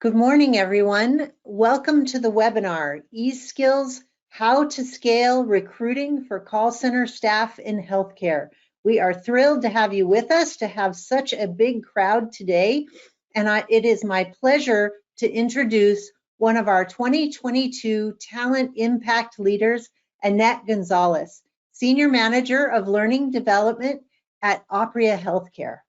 Good morning, everyone. Welcome to the webinar, eSkills, How to Scale Recruiting for Call Center Staff in Healthcare. We are thrilled to have you with us, to have such a big crowd today. And it is my pleasure to introduce one of our 2022 Talent Impact Leaders, Annette Gonzalez, Senior Manager of Learning Development at APRIA Healthcare.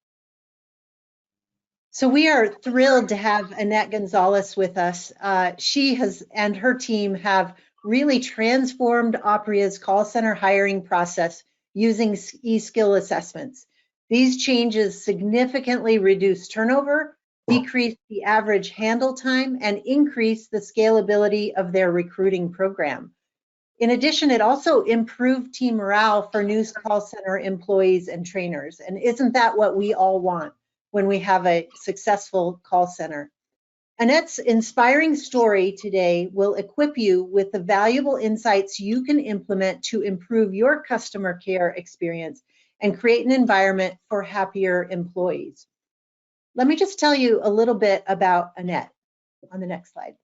So we are thrilled to have Annette Gonzalez with us. She and her team have really transformed APRIA's call center hiring process using e-skill assessments. These changes significantly reduce turnover, decrease the average handle time, and increase the scalability of their recruiting program. In addition, it also improved team morale for new call center employees and trainers. And isn't that what we all want when we have a successful call center? Annette's inspiring story today will equip you with the valuable insights you can implement to improve your customer care experience and create an environment for happier employees. Let me just tell you a little bit about Annette on the next slide.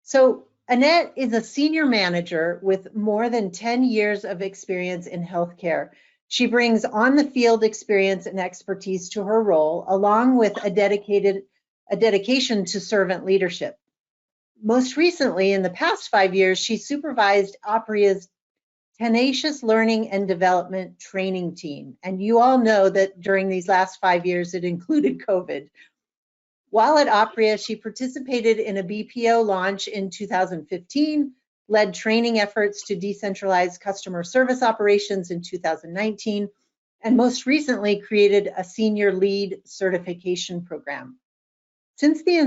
So Annette is a senior manager with more than 10 years of experience in healthcare. She brings on-the-field experience and expertise to her role, along with a dedication to servant leadership. Most recently, in the past 5 years, she supervised APRIA's tenacious learning and development training team. And you all know that during these last 5 years, it included COVID. While at APRIA, she participated in a BPO launch in 2015, led training efforts to decentralize customer service operations in 2019, and most recently created a senior lead certification program. Since the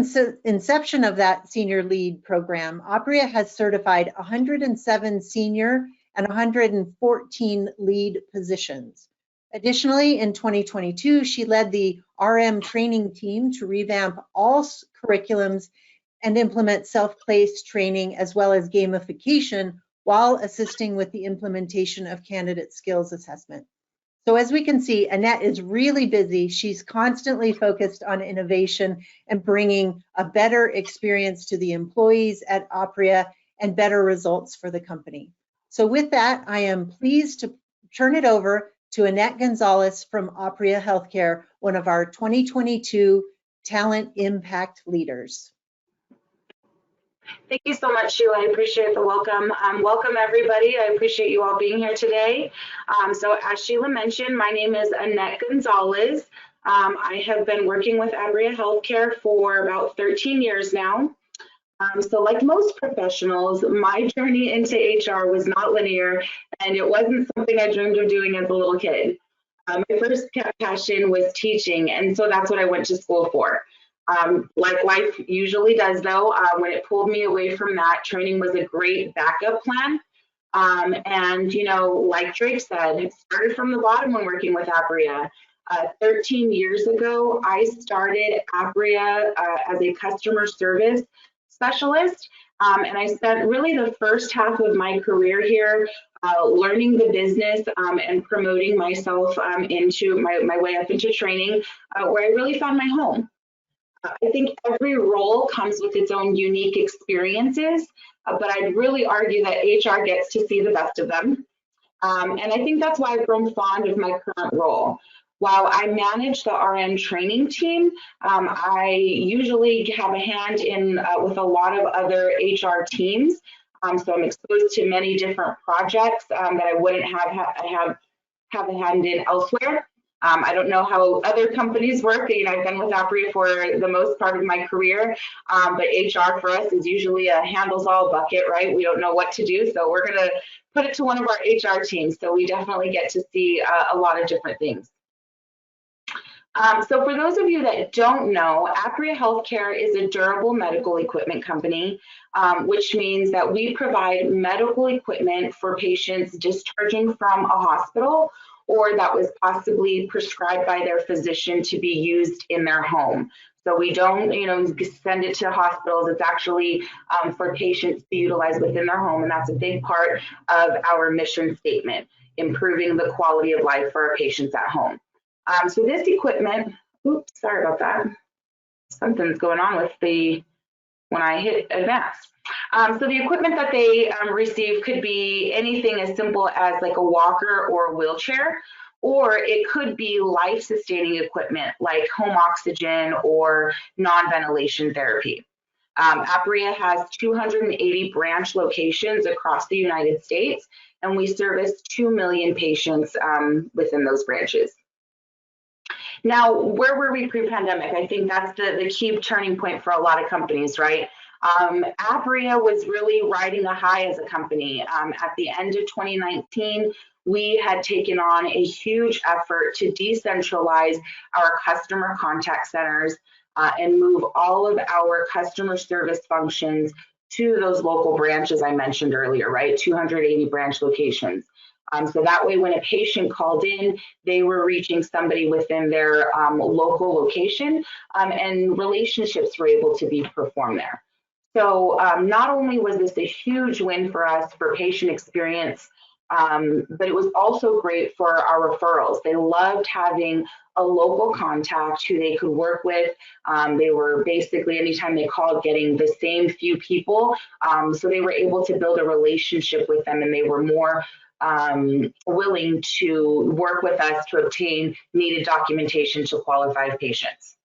inception of that senior lead program, APRIA has certified 107 senior and 114 lead positions. Additionally, in 2022, she led the RM training team to revamp all curriculums and implement self-paced training as well as gamification while assisting with the implementation of candidate skills assessment. So as we can see, Annette is really busy. She's constantly focused on innovation and bringing a better experience to the employees at APRIA and better results for the company. So with that, I am pleased to turn it over to Annette Gonzalez from APRIA Healthcare, one of our 2022 Talent Impact Leaders. Thank you so much, Sheila. I appreciate the welcome. Welcome, everybody. I appreciate you all being here today. So as Sheila mentioned, my name is Annette Gonzalez. I have been working with APRIA Healthcare for about 13 years now. So like most professionals, my journey into HR was not linear, and it wasn't something I dreamed of doing as a little kid. My first passion was teaching, and so that's what I went to school for. Like life usually does, though, when it pulled me away from that, training was a great backup plan. And, you know, like Drake said, it started from the bottom when working with APRIA. 13 years ago, I started APRIA as a customer service specialist, and I spent really the first half of my career here learning the business and promoting myself into my way up into training, where I really found my home. I think every role comes with its own unique experiences, but I'd really argue that HR gets to see the best of them. And I think that's why I've grown fond of my current role. While I manage the RN training team, I usually have a hand in with a lot of other HR teams. So I'm exposed to many different projects that I wouldn't have a hand in elsewhere. I don't know how other companies work. You know, I've been with APRIA for the most part of my career, but HR for us is usually a handles all bucket, right? We don't know what to do, so we're going to put it to one of our HR teams. So we definitely get to see a lot of different things. So for those of you that don't know, APRIA Healthcare is a durable medical equipment company, which means that we provide medical equipment for patients discharging from a hospital or that was possibly prescribed by their physician to be used in their home. So we don't, you know, send it to hospitals. It's actually for patients to utilize within their home, and that's a big part of our mission statement, improving the quality of life for our patients at home. So this equipment, oops, sorry about that. Something's going on with when I hit advance. So the equipment that they receive could be anything as simple as like a walker or a wheelchair, or it could be life-sustaining equipment like home oxygen or non-ventilation therapy. APRIA has 280 branch locations across the United States, and we service 2 million patients within those branches. Now, where were we pre-pandemic? I think that's the key turning point for a lot of companies, right? APRIA was really riding a high as a company. At the end of 2019, we had taken on a huge effort to decentralize our customer contact centers and move all of our customer service functions to those local branches I mentioned earlier, right? 280 branch locations. So that way, when a patient called in, they were reaching somebody within their local location, and relationships were able to be performed there. So not only was this a huge win for us for patient experience, but it was also great for our referrals. They loved having a local contact who they could work with. They were basically, anytime they called, getting the same few people. So they were able to build a relationship with them, and they were more willing to work with us to obtain needed documentation to qualified patients.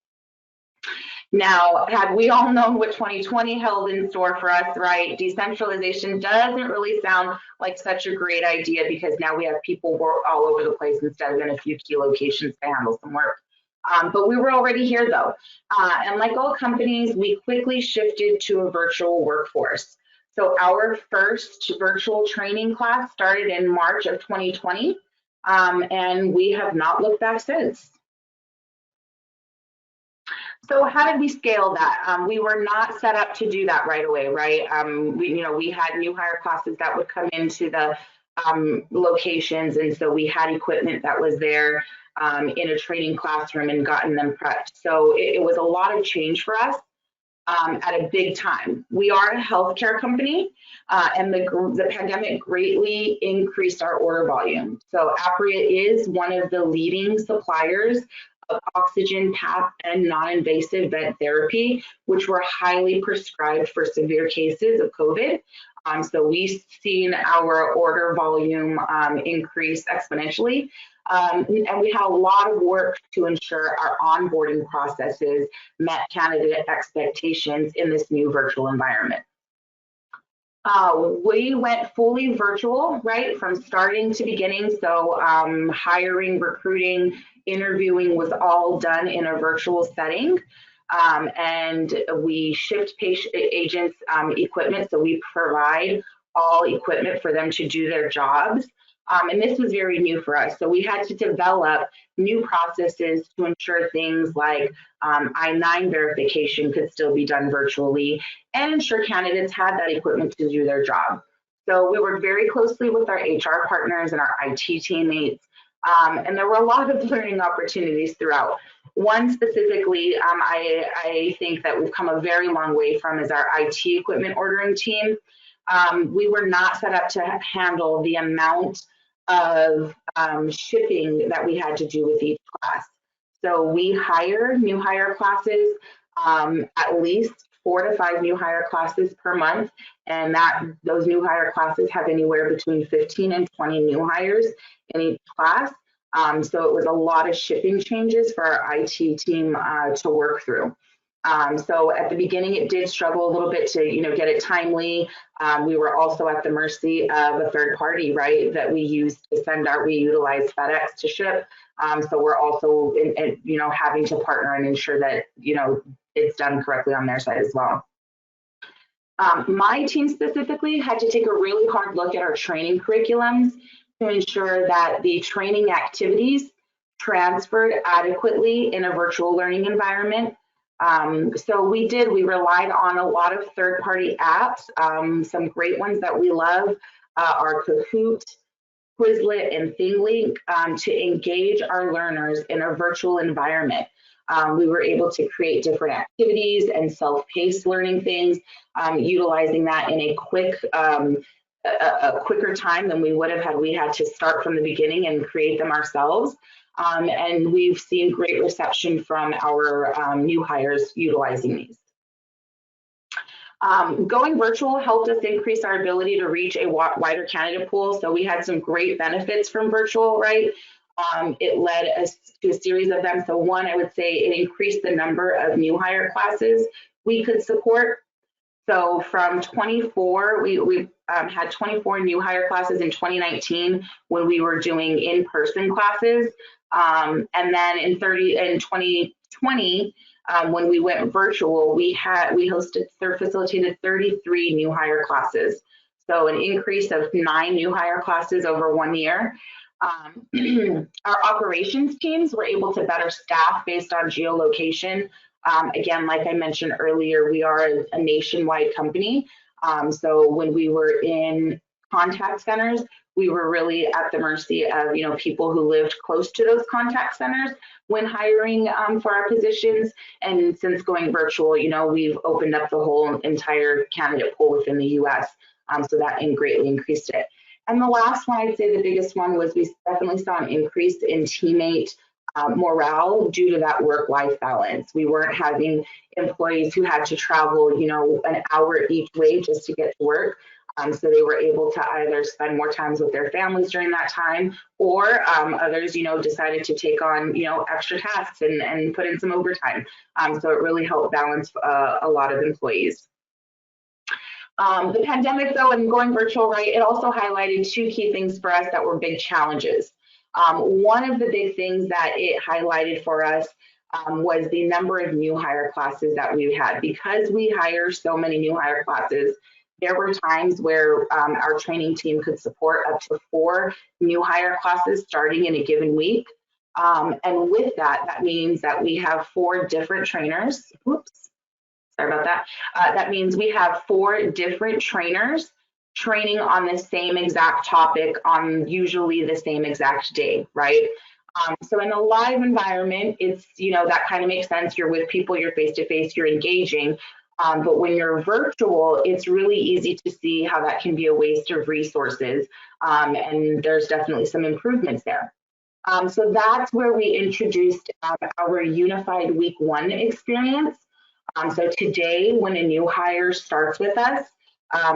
Now, had we all known what 2020 held in store for us, right, decentralization doesn't really sound like such a great idea, because now we have people all over the place instead of in a few key locations to handle some work. But we were already here though. And like all companies, we quickly shifted to a virtual workforce. So our first virtual training class started in March of 2020, and we have not looked back since. So how did we scale that? We were not set up to do that right away, right? We had new hire classes that would come into the locations, and so we had equipment that was there in a training classroom and gotten them prepped. So it was a lot of change for us. At a big time. We are a healthcare company, and the pandemic greatly increased our order volume. So APRIA is one of the leading suppliers of oxygen, PAP, and non-invasive vent therapy, which were highly prescribed for severe cases of COVID. So we've seen our order volume increase exponentially. And we had a lot of work to ensure our onboarding processes met candidate expectations in this new virtual environment. We went fully virtual, right, from starting to beginning. So hiring, recruiting, interviewing was all done in a virtual setting. And we shipped agents equipment, so we provide all equipment for them to do their jobs. And this was very new for us. So we had to develop new processes to ensure things like I-9 verification could still be done virtually, and ensure candidates had that equipment to do their job. So we worked very closely with our HR partners and our IT teammates. And there were a lot of learning opportunities throughout. One specifically, I think that we've come a very long way from is our IT equipment ordering team. We were not set up to handle the amount of shipping that we had to do with each class. So we hire new hire classes, at least 4 to 5 new hire classes per month, and those new hire classes have anywhere between 15 and 20 new hires in each class. So it was a lot of shipping changes for our IT team to work through. So at the beginning, it did struggle a little bit to, get it timely. We were also at the mercy of a third party, right, that we used to send out. We utilized FedEx to ship. So we're also, having to partner and ensure that, it's done correctly on their side as well. My team specifically had to take a really hard look at our training curriculums to ensure that the training activities transferred adequately in a virtual learning environment. So we relied on a lot of third-party apps. Some great ones that we love are Kahoot, Quizlet, and ThingLink to engage our learners in a virtual environment. We were able to create different activities and self-paced learning things, utilizing that in a quick a quicker time than we would have had we had to start from the beginning and create them ourselves. And we've seen great reception from our new hires utilizing these. Going virtual helped us increase our ability to reach a wider candidate pool. So we had some great benefits from virtual, right? It led us to a series of them. So one, I would say it increased the number of new hire classes we could support. So from 24, we had 24 new hire classes in 2019 when we were doing in-person classes. And then in 2020, when we went virtual, we facilitated 33 new hire classes. So an increase of 9 new hire classes over 1 year. Our operations teams were able to better staff based on geolocation. Again, like I mentioned earlier, we are a nationwide company. So when we were in contact centers, we were really at the mercy of, people who lived close to those contact centers when hiring for our positions. And since going virtual, we've opened up the whole entire candidate pool within the US. So that greatly increased it. And the last one, I'd say the biggest one, was we definitely saw an increase in teammate morale due to that work-life balance. We weren't having employees who had to travel, an hour each way just to get to work. So they were able to either spend more time with their families during that time, or others, decided to take on, extra tasks and put in some overtime. So it really helped balance a lot of employees. The pandemic, though, and going virtual, right, it also highlighted 2 key things for us that were big challenges. One of the big things that it highlighted for us was the number of new hire classes that we had. Because we hire so many new hire classes, there were times where our training team could support up to 4 new hire classes starting in a given week. And with that, that means that we have 4 different trainers. Whoops, sorry about that. That means we have 4 different trainers training on the same exact topic on usually the same exact day, right? So in a live environment, it's, that kind of makes sense. You're with people, you're face-to-face, you're engaging. But when you're virtual, it's really easy to see how that can be a waste of resources. And there's definitely some improvements there. So that's where we introduced our unified week 1 experience. So today, when a new hire starts with us,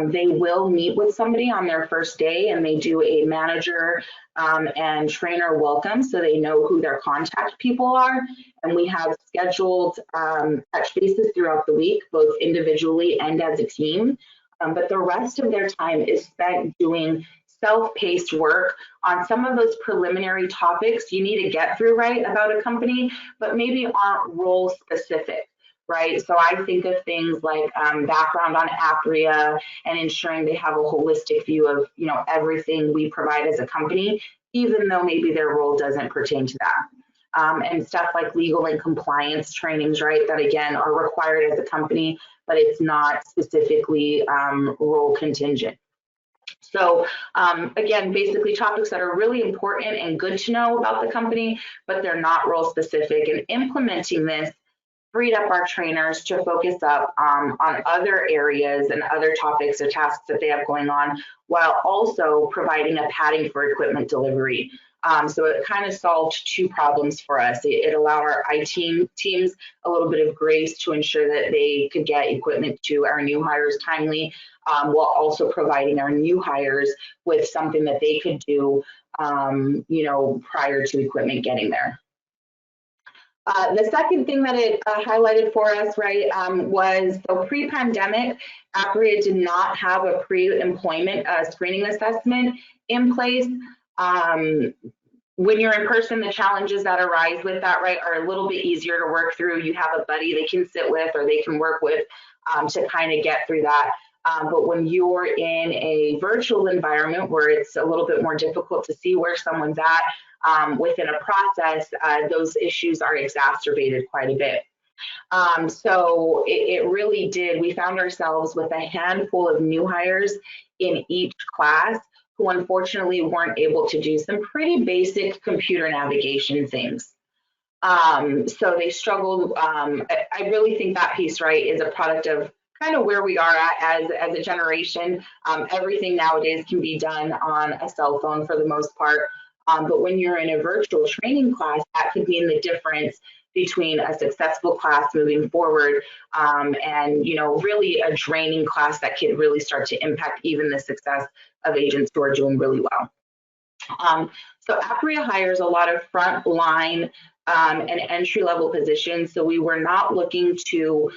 they will meet with somebody on their first day, and they do a manager and trainer welcome, so they know who their contact people are. And we have scheduled touch bases throughout the week, both individually and as a team. But the rest of their time is spent doing self-paced work on some of those preliminary topics you need to get through, right, about a company, but maybe aren't role specific. Right, so I think of things like background on APRIA and ensuring they have a holistic view of everything we provide as a company, even though maybe their role doesn't pertain to that. And stuff like legal and compliance trainings, right, that again are required as a company, but it's not specifically role contingent. So again, basically topics that are really important and good to know about the company, but they're not role specific. And implementing this freed up our trainers to focus up on other areas and other topics or tasks that they have going on, while also providing a padding for equipment delivery. So it kind of solved 2 problems for us. It allowed our IT teams a little bit of grace to ensure that they could get equipment to our new hires timely, while also providing our new hires with something that they could do, prior to equipment getting there. The second thing that it highlighted for us, right, was so pre-pandemic, APRIA did not have a pre-employment screening assessment in place. When you're in person, the challenges that arise with that, right, are a little bit easier to work through. You have a buddy they can sit with or they can work with to kind of get through that. But when you're in a virtual environment where it's a little bit more difficult to see where someone's at within a process, those issues are exacerbated quite a bit. So it really did. We found ourselves with a handful of new hires in each class who unfortunately weren't able to do some pretty basic computer navigation things. So they struggled. I really think that piece, right, is a product of kind of where we are at as a generation. Everything nowadays can be done on a cell phone for the most part. But when you're in a virtual training class, that could mean the difference between a successful class moving forward and, you know, really a draining class that could really start to impact even the success of agents who are doing really well. So APRIA hires a lot of frontline and entry-level positions. So we were not looking to,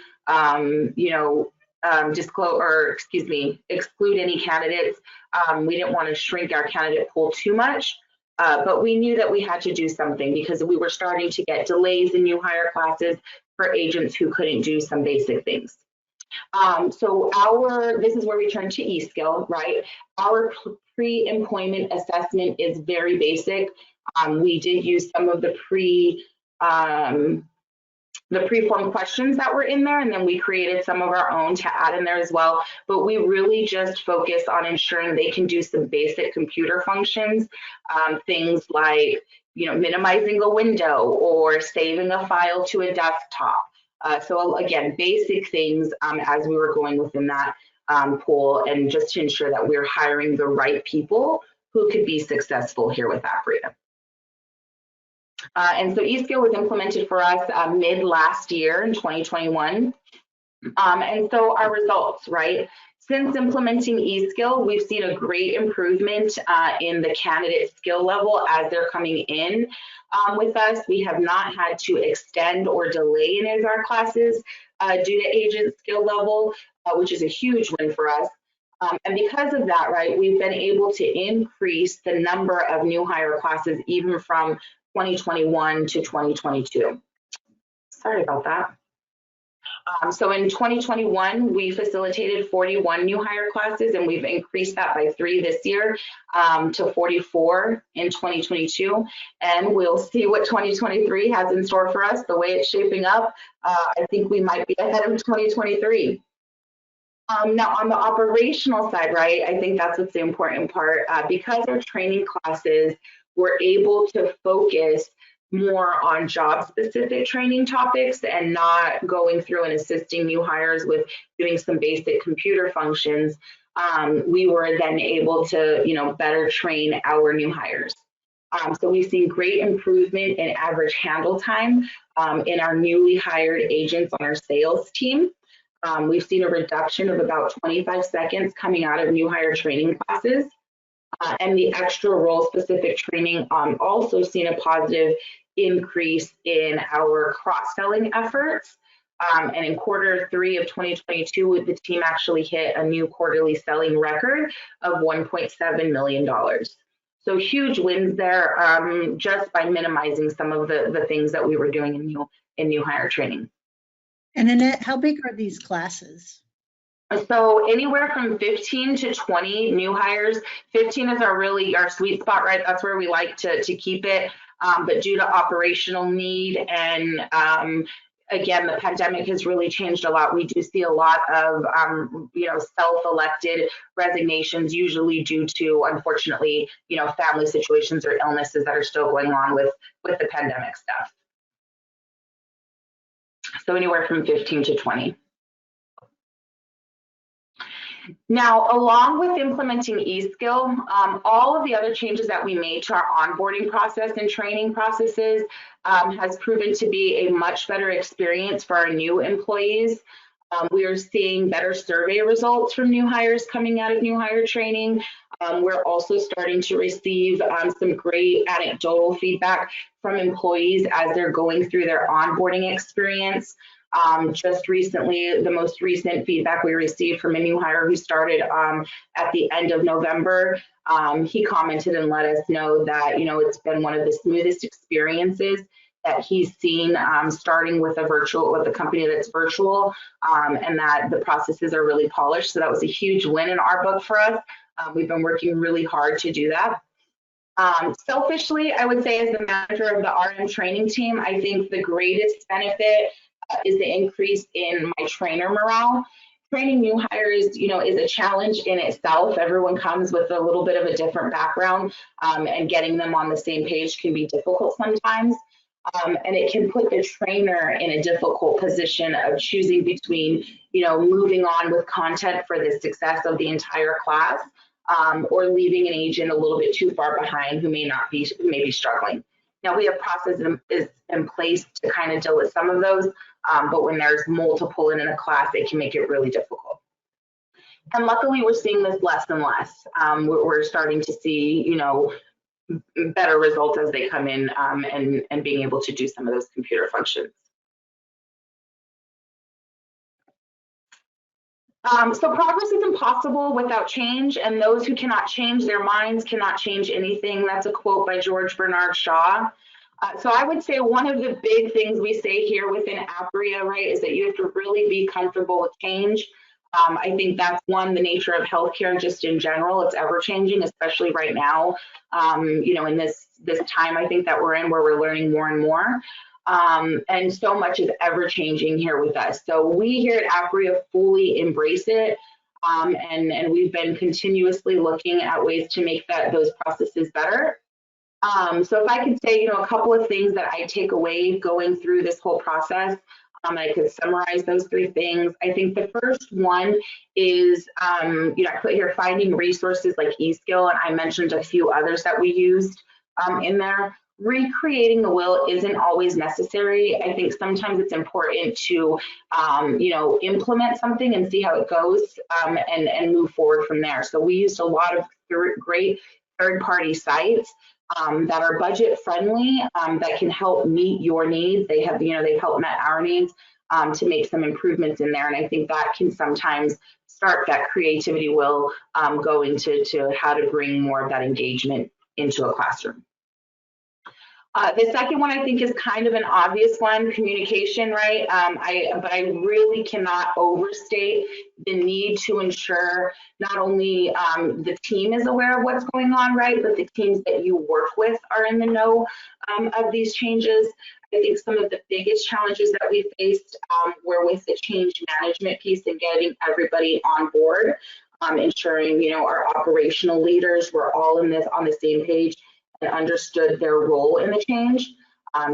you know, exclude any candidates. We didn't want to shrink our candidate pool too much. But we knew that we had to do something because we were starting to get delays in new hire classes for agents who couldn't do some basic things. So this is where we turn to eSkill, right? Our pre-employment assessment is very basic. We did use some of the pre-formed questions that were in there, and then we created some of our own to add in there as well. But we really just focus on ensuring they can do some basic computer functions, things like, you know, minimizing a window or saving a file to a desktop. So again, basic things as we were going within that pool, and just to ensure that we're hiring the right people who could be successful here with APRIA. And so eSkill was implemented for us mid last year in 2021. And so our results, right? Since implementing eSkill, we've seen a great improvement in the candidate skill level as they're coming in with us. We have not had to extend or delay any of our classes due to agent skill level, which is a huge win for us. And because of that, right, we've been able to increase the number of new hire classes even from 2021 to 2022. Sorry about that. So in 2021, we facilitated 41 new hire classes, and we've increased that by 3 this year to 44 in 2022. And we'll see what 2023 has in store for us. The way it's shaping up, I think we might be ahead of 2023. Now on the operational side, right, I think that's what's the important part. Because our training classes, we're able to focus more on job-specific training topics and not going through and assisting new hires with doing some basic computer functions. We were then able to, you know, better train our new hires. So we've seen great improvement in average handle time in our newly hired agents on our sales team. We've seen a reduction of about 25 seconds coming out of new hire training classes. And the extra role-specific training also seen a positive increase in our cross-selling efforts. And in Q3 of 2022, the team actually hit a new quarterly selling record of $1.7 million. So huge wins there just by minimizing some of the things that we were doing in new hire training. And Annette, how big are these classes? So anywhere from 15 to 20 new hires. 15 is our sweet spot, right? That's where we like to keep it. But due to operational need and again, the pandemic has really changed a lot. We do see a lot of you know, self-elected resignations, usually due to, unfortunately, you know, family situations or illnesses that are still going on with the pandemic stuff. So anywhere from 15 to 20. Now, along with implementing eSkill, all of the other changes that we made to our onboarding process and training processes has proven to be a much better experience for our new employees. We are seeing better survey results from new hires coming out of new hire training. We're also starting to receive some great anecdotal feedback from employees as they're going through their onboarding experience. Just recently, the most recent feedback we received from a new hire who started at the end of November, he commented and let us know that, you know, it's been one of the smoothest experiences that he's seen starting with a company that's virtual, and that the processes are really polished. So that was a huge win in our book for us. We've been working really hard to do that. Selfishly, I would say as the manager of the RM training team, I think the greatest benefit is the increase in my trainer morale. Training new hires, you know, is a challenge in itself. Everyone comes with a little bit of a different background, and getting them on the same page can be difficult sometimes. And it can put the trainer in a difficult position of choosing between, moving on with content for the success of the entire class, or leaving an agent a little bit too far behind who may be struggling. Now we have processes in place to kind of deal with some of those, but when there's multiple in a class, it can make it really difficult. And luckily, we're seeing this less and less. We're starting to see, better results as they come in, and being able to do some of those computer functions. So progress is impossible without change, and those who cannot change their minds cannot change anything. That's a quote by George Bernard Shaw. So I would say one of the big things we say here within APRIA, right, is that you have to really be comfortable with change. I think that's the nature of healthcare just in general. It's ever changing, especially right now, in this time I think that we're in, where we're learning more and more. And so much is ever changing here with us. So we here at APRIA fully embrace it. And we've been continuously looking at ways to make those processes better. So if I could say, a couple of things that I take away going through this whole process, I could summarize those 3 things. I think the first one is, I put here finding resources like eSkill, and I mentioned a few others that we used in there. Recreating the will isn't always necessary. I think sometimes it's important to, implement something and see how it goes, and move forward from there. So we used a lot of great third-party sites that are budget friendly, that can help meet your needs. They've helped met our needs, to make some improvements in there. And I think that can sometimes start that creativity will go into how to bring more of that engagement into a classroom. The second one I think is kind of an obvious one, communication, right? But I really cannot overstate the need to ensure not only the team is aware of what's going on, right, but the teams that you work with are in the know of these changes. I think some of the biggest challenges that we faced were with the change management piece and getting everybody on board, ensuring, our operational leaders were all on the same page and understood their role in the change.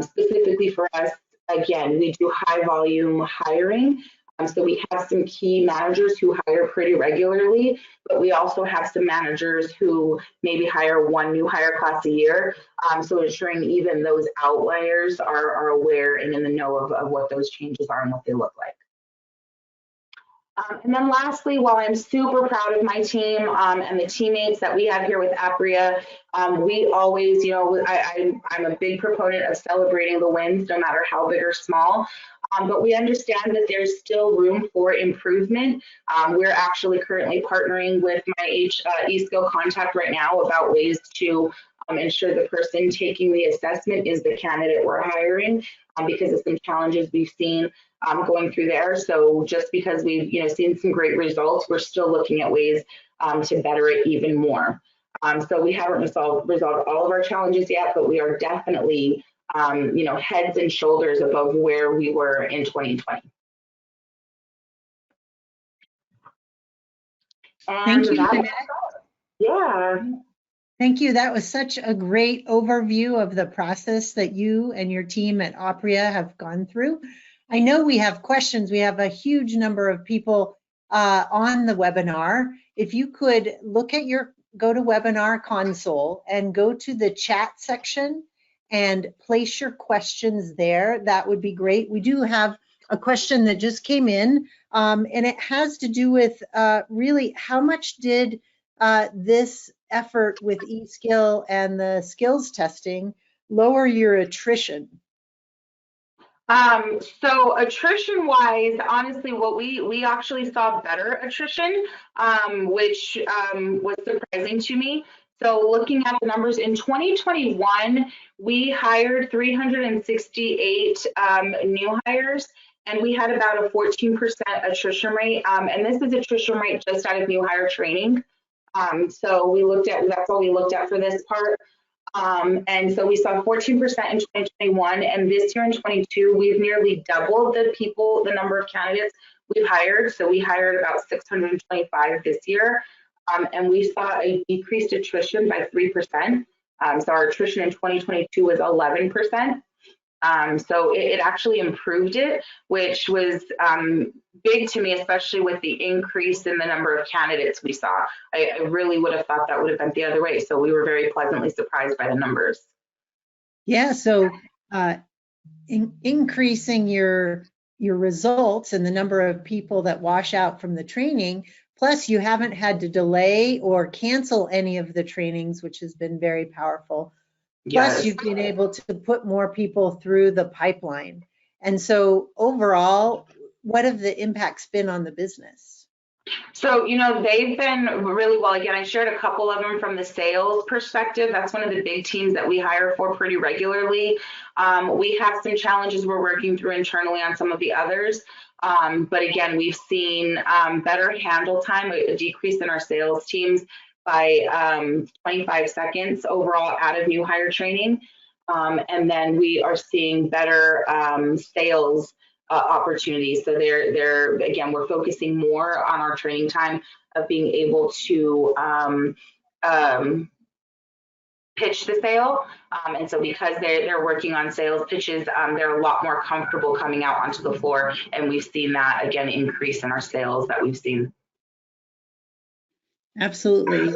Specifically for us, again, we do high volume hiring. So we have some key managers who hire pretty regularly, but we also have some managers who maybe hire 1 new hire class a year. So ensuring even those outliers are aware and in the know of what those changes are and what they look like. And then lastly, while I'm super proud of my team and the teammates that we have here with APRIA, we always, I'm a big proponent of celebrating the wins, no matter how big or small. But we understand that there's still room for improvement. We're actually currently partnering with my eSkill contact right now about ways to ensure the person taking the assessment is the candidate we're hiring, because of some challenges we've seen going through there. So just because we've seen some great results, we're still looking at ways to better it even more. So we haven't resolved all of our challenges yet, but we are definitely heads and shoulders above where we were in 2020. Thank you, Annette. Yeah. Thank you. That was such a great overview of the process that you and your team at APRIA have gone through. I know we have questions. We have a huge number of people on the webinar. If you could look at go to webinar console and go to the chat section and place your questions there, that would be great. We do have a question that just came in, and it has to do with really how much did this effort with eSkill and the skills testing lower your attrition? So attrition wise, honestly, what we actually saw better attrition, which was surprising to me. So looking at the numbers in 2021, we hired 368 new hires, and we had about a 14% attrition rate. And this is attrition rate just out of new hire training. So that's all we looked at for this part. And so we saw 14% in 2021, and this year in 22, we've nearly doubled the number of candidates we've hired. So we hired about 625 this year, and we saw a decreased attrition by 3%. So our attrition in 2022 was 11%. So it actually improved it, which was big to me, especially with the increase in the number of candidates we saw. I really would have thought that would have been the other way. So we were very pleasantly surprised by the numbers. Yeah, so increasing your results and the number of people that wash out from the training, plus you haven't had to delay or cancel any of the trainings, which has been very powerful. Plus, Yes. you've been able to put more people through the pipeline. And so overall, what have the impacts been on the business? So, they've been really well. Again, I shared a couple of them from the sales perspective. That's one of the big teams that we hire for pretty regularly. We have some challenges we're working through internally on some of the others. But again, we've seen better handle time, a decrease in our sales teams by 25 seconds overall out of new hire training. And then we are seeing better sales opportunities. So they're again, we're focusing more on our training time of being able to pitch the sale. And so because they're working on sales pitches, they're a lot more comfortable coming out onto the floor. And we've seen that again increase in our sales that we've seen. Absolutely.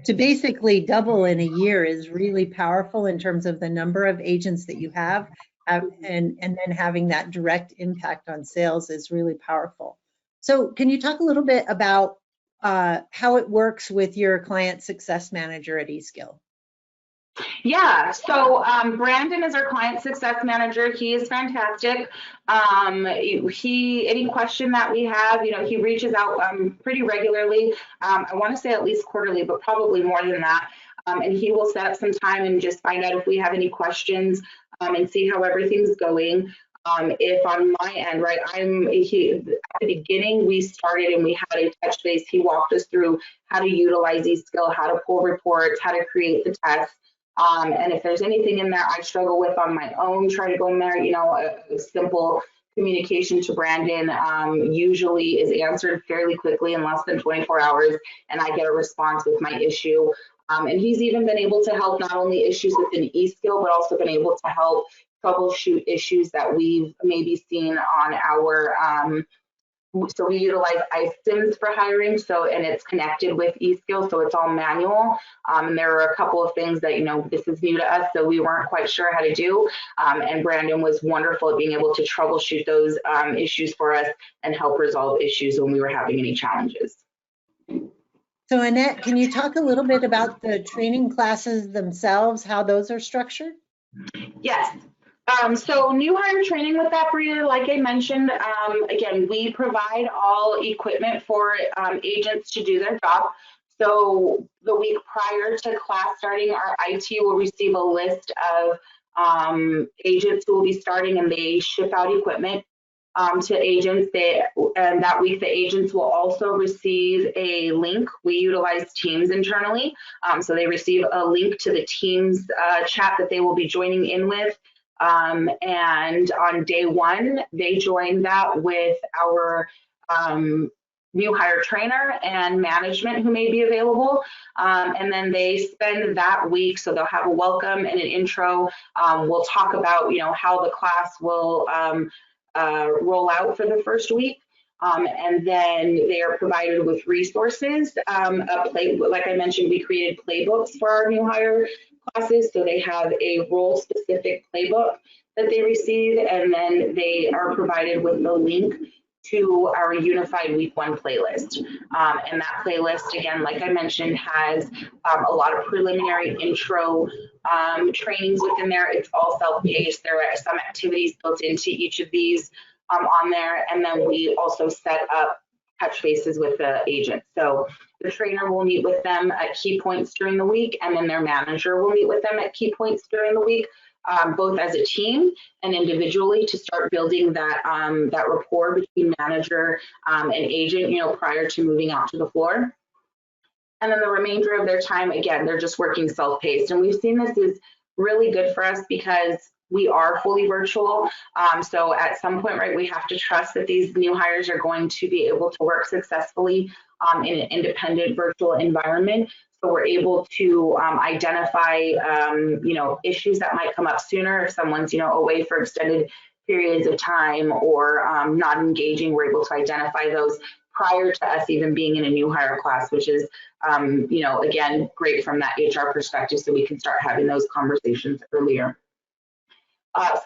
To basically double in a year is really powerful in terms of the number of agents that you have, and then having that direct impact on sales is really powerful. So can you talk a little bit about how it works with your client success manager at eSkill? Yeah, so Brandon is our client success manager. He is fantastic. Any question that we have, he reaches out pretty regularly. I want to say at least quarterly, but probably more than that. And he will set up some time and just find out if we have any questions and see how everything's going. If on my end, right, at the beginning we started and we had a touch base. He walked us through how to utilize eSkill, how to pull reports, how to create the tests. And if there's anything in there I struggle with on my own, try to go in there, a simple communication to Brandon usually is answered fairly quickly in less than 24 hours, and I get a response with my issue. And he's even been able to help not only issues within eSkill, but also been able to help troubleshoot issues that we've maybe seen on our so we utilize iSIMS for hiring, and it's connected with eSkill, so it's all manual. And there are a couple of things that, this is new to us, so we weren't quite sure how to do. And Brandon was wonderful at being able to troubleshoot those issues for us and help resolve issues when we were having any challenges. So Annette, can you talk a little bit about the training classes themselves, how those are structured? Yes. So new hire training with APRIA, like I mentioned, again, we provide all equipment for agents to do their job. So the week prior to class starting, our IT will receive a list of agents who will be starting, and they ship out equipment to agents. And that week, the agents will also receive a link. We utilize Teams internally. So they receive a link to the Teams chat that they will be joining in with. And on day one, they join that with our new hire trainer and management who may be available. And then they spend that week, so they'll have a welcome and an intro. We'll talk about, how the class will roll out for the first week. And then they are provided with resources. Like I mentioned, we created playbooks for our new hire classes. So they have a role specific playbook that they receive, and then they are provided with the link to our unified week one playlist. And that playlist, again, like I mentioned, has a lot of preliminary intro trainings within there. It's all self-paced. There are some activities built into each of these on there. And then we also set up touch bases with the agent. So the trainer will meet with them at key points during the week, and then their manager will meet with them at key points during the week, both as a team and individually, to start building that that rapport between manager and agent, prior to moving out to the floor. And then the remainder of their time, again, they're just working self-paced. And we've seen this is really good for us because we are fully virtual. So at some point, right, we have to trust that these new hires are going to be able to work successfully in an independent virtual environment. So we're able to identify, issues that might come up sooner if someone's, away for extended periods of time or not engaging. We're able to identify those prior to us even being in a new hire class, which is, again, great from that HR perspective, so we can start having those conversations earlier.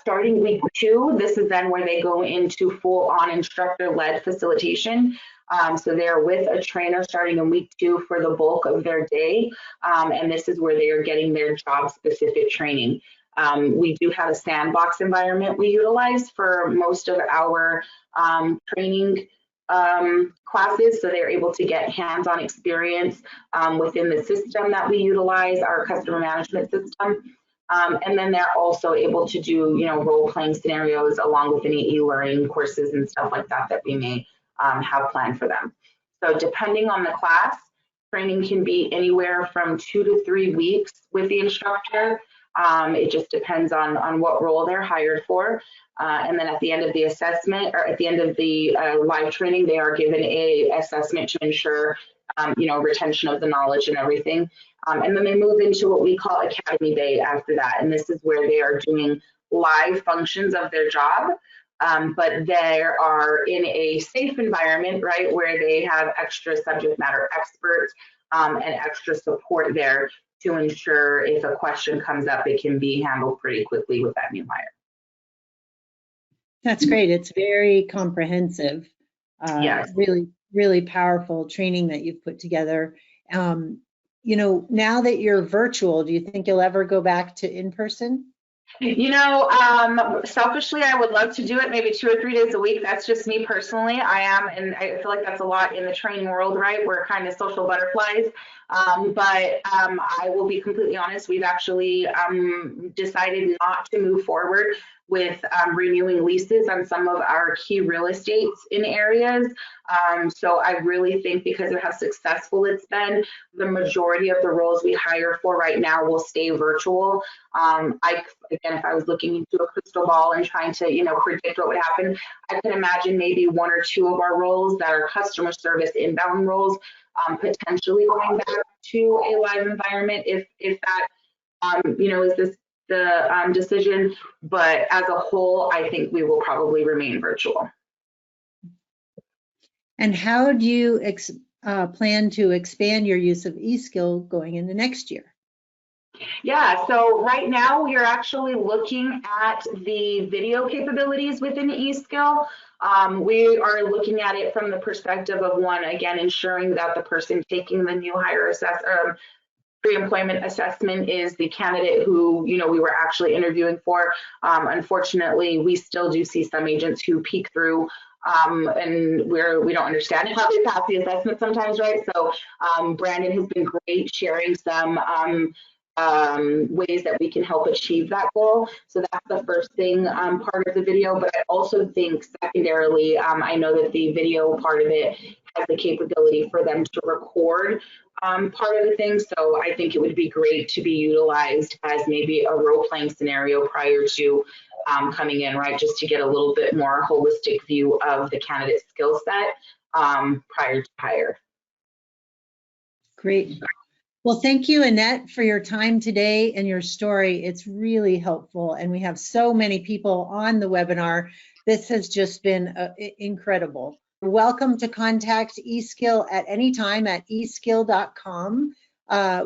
Starting week 2, this is then where they go into full-on instructor-led facilitation. So they're with a trainer starting in week 2 for the bulk of their day, and this is where they are getting their job-specific training. We do have a sandbox environment we utilize for most of our training classes, so they're able to get hands-on experience within the system that we utilize, our customer management system. And then they're also able to do, role-playing scenarios along with any e-learning courses and stuff like that that we may have planned for them. So depending on the class, training can be anywhere from 2 to 3 weeks with the instructor. It just depends on what role they're hired for. And then at the end of the assessment, or at the end of the live training, they are given a assessment to ensure, retention of the knowledge and everything. And then they move into what we call Academy Day after that. And this is where they are doing live functions of their job, but they are in a safe environment, right, where they have extra subject matter experts and extra support there to ensure if a question comes up, it can be handled pretty quickly with that new hire. That's great. It's very comprehensive. Yes. Really, really powerful training that you've put together. Now that you're virtual, do you think you'll ever go back to in-person? Selfishly, I would love to do it maybe 2 or 3 days a week. That's just me personally. And I feel like that's a lot in the training world, right? We're kind of social butterflies. But I will be completely honest, we've actually decided not to move forward with renewing leases on some of our key real estates in areas. So I really think because of how successful it's been, the majority of the roles we hire for right now will stay virtual. Again, if I was looking into a crystal ball and trying to, predict what would happen, I can imagine maybe 1 or 2 of our roles that are customer service inbound roles, potentially going back to a live environment if that, is this the decision. But as a whole, I think we will probably remain virtual. And how do you plan to expand your use of eSkill going into next year? Yeah, so right now we are actually looking at the video capabilities within eSkill. We are looking at it from the perspective of one, again, ensuring that the person taking the new hire pre-employment assessment is the candidate who, we were actually interviewing for. Unfortunately, we still do see some agents who peek through and we don't understand how they pass the assessment sometimes, right? So Brandon has been great sharing some ways that we can help achieve that goal. So that's the first thing, part of the video. But I also think secondarily, I know that the video part of it has the capability for them to record part of the thing. So I think it would be great to be utilized as maybe a role-playing scenario prior to coming in, right? Just to get a little bit more holistic view of the candidate's skill set prior to hire. Great. Well, thank you, Annette, for your time today and your story. It's really helpful, and we have so many people on the webinar. This has just been incredible. You're welcome to contact eSkill at any time at eskill.com.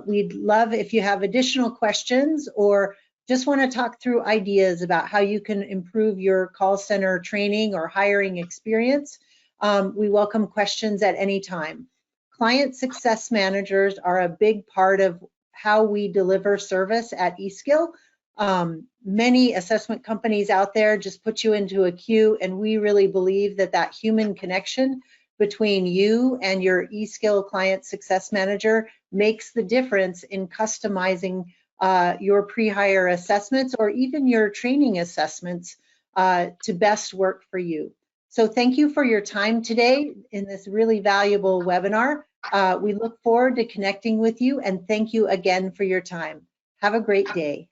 We'd love if you have additional questions or just want to talk through ideas about how you can improve your call center training or hiring experience. We welcome questions at any time. Client success managers are a big part of how we deliver service at eSkill. Many assessment companies out there just put you into a queue, and we really believe that that human connection between you and your eSkill client success manager makes the difference in customizing your pre-hire assessments or even your training assessments to best work for you. So thank you for your time today in this really valuable webinar. We look forward to connecting with you, and thank you again for your time. Have a great day.